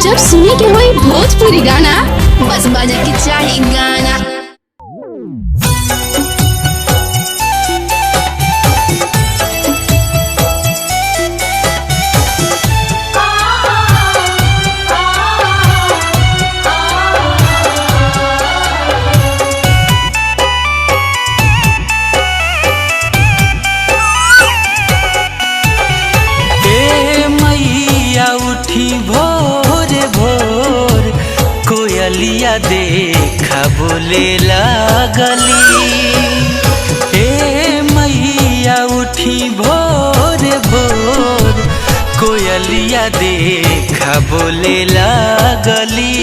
जब सुने के होई भोजपुरी गाना बस बजे के चाही गाना। भोर भोर कोयलिया देखा बोले लागली। ए मैया उठी भोर भोर कोयलिया देखा बोले लागली।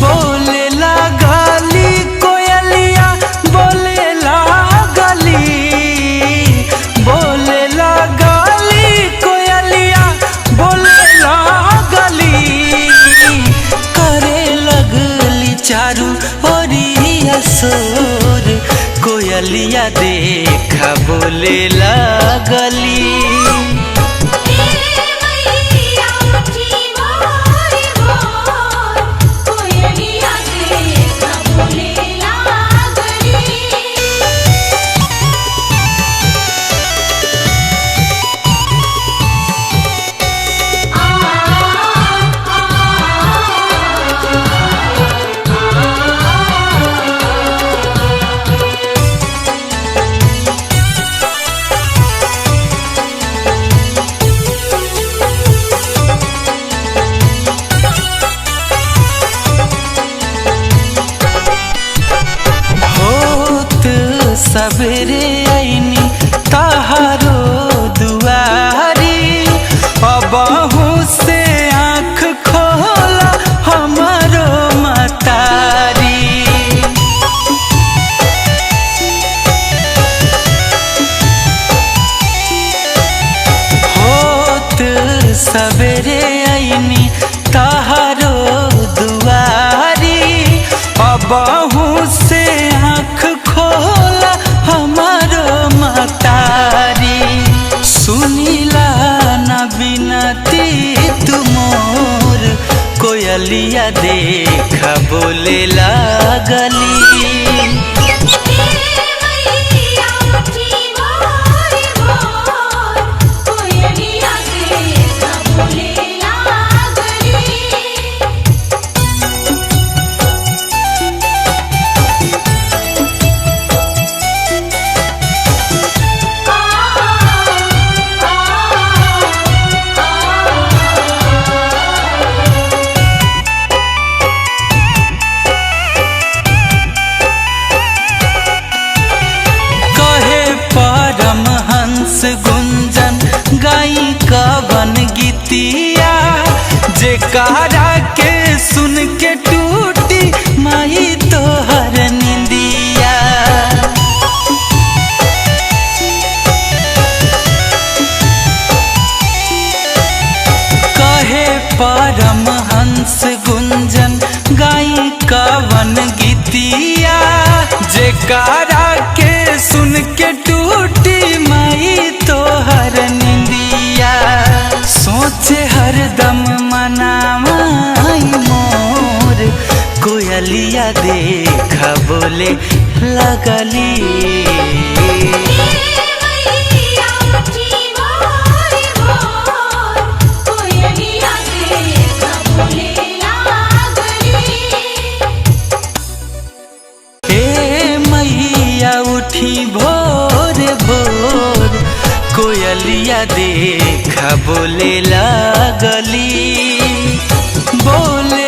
बोले लागली कोयलिया बोले लागली। बोले लागली कोयलिया बोले करे लगली चारू ओरिया सोर कोयलिया देखा बोले लागली। सवेरे आईनी तहारो दुआरी अबहू से आँख खोला हमारो मतारी। होत सवेरे आईनी तहारो दुआरी अबहू से आँख खोला हमारो मतारी। सुनीला न बिनती तुमोर कोयलिया देखा बोले लागली। गुंजन गाई कवन गीतिया जेकारा के सुन के टूटी माई तोहर निंदिया। कहे परमहंस गुंजन गाई कवन गीतिया जेकारा के सुन के टूटी माई तोहर निंदिया। सोचे हरदम मनामाई मोर कोयलिया देखा बोले लगली। उठी भोर भोर कोयलिया देखा बोले लागली। बोले